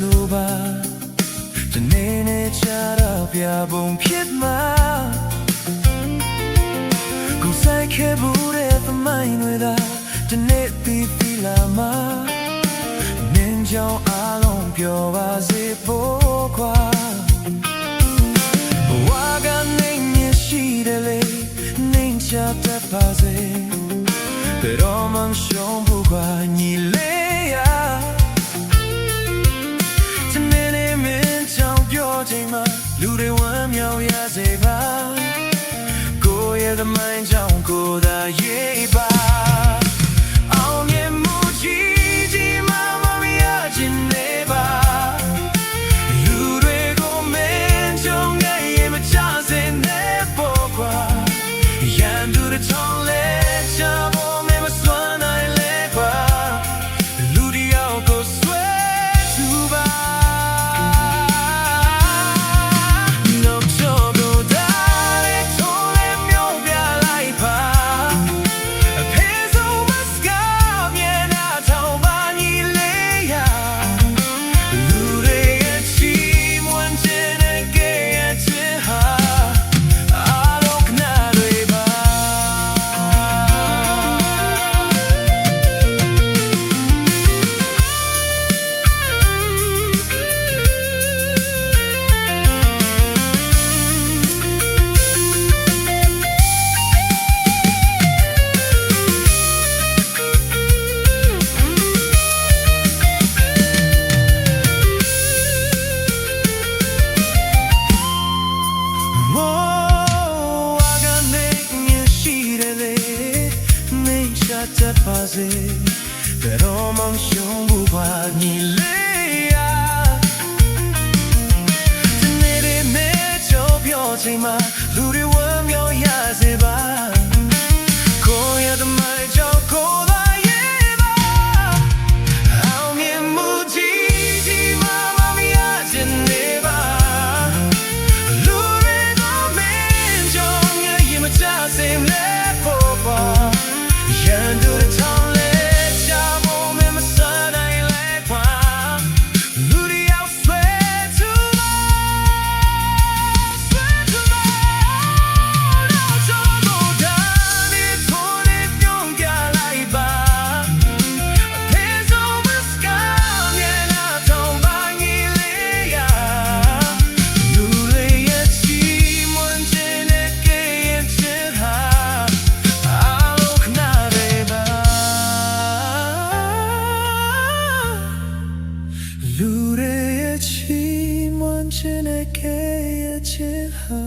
လိုပါတနေ့နဲ့ချတော့ပြပုံဖြစ်မှာကိုယ်ဆိုင်ခဲ့ဘူးတဲ့သမိုင်းတွေသာတနေ့ပြီးလာမှာနင်းကြောင်အားလုံးပြောပါစေဖို့ကွာဘဝကနေမြရှိတယ်လေနင်းချတဲ့ပါစေဘယ်တော့မှရှုံးဖို့ကွာညီလေးရတနေ့နဲ့မင်းကြောင်ပြောချိန်မှာလူတွေဝမ်းမြောက်ရစေပါကိုယ့်ရဲ့သမိုင်းကြောင့်ကိုယ်သာရေးပါအောင်မြင်မှုကြီးကြီးမားမားမရခြင်းနေပါလူတွေကိုမင်းကြောင့်ငယ်ရင်မချစေနဲ့ပေါ့ကွာရန်သူတွေထောင်းလဲချဖို့မင်းမစွမ်းနိုင်လဲကွာလူတယောက်ကိုဆွဲသူပါတက်ပါစေဘယ်တော့မှရှုံးဘူးပါညီလေးရဒီနေ့နဲ့ကြောက်ပြောချိန်မှာလူတွေဝမ်းမြောက်ရစေပါကိုယ့်ရဲ့သမိုင်းကြောင့်ကိုယ်သာရေးပါအောင်မြင်မှုကြီးကြီးမားမားမရခြင်းနေပါလူတွေကိုမင်းကြောင့်ငယ်ရင်မချစေနဲ့ဖို့ပါရန်သူတွေထောင်းလဲချဖို့မင်းမစနိုင်လဲကွာလူတွေရောက်ဆွဲသူပါဆွဲသူပါတော့တော့ဒါနေထိုးနေပြုံးကြလိုက်ပါအဖေဆုံးမစကားမြင်လာတော့ဘာကြီးလေးရလူတွေရဲ့ချီးမွမ်းခြင်းနဲ့ကဲ့ရဲ့ခြင်းဟာလူတွေရဲ့ချီးမွမ်းခြင်းနဲ့ကဲ့ရဲ့ခြင်းဟာ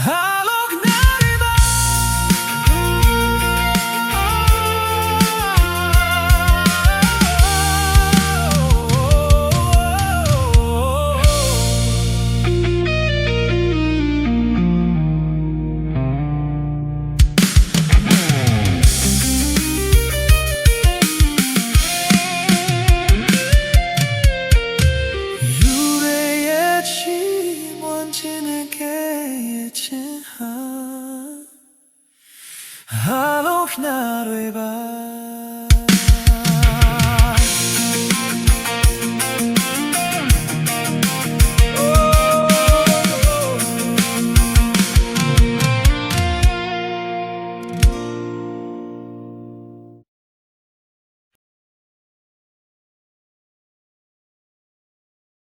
အလောကနာရီပါHello, Knareva.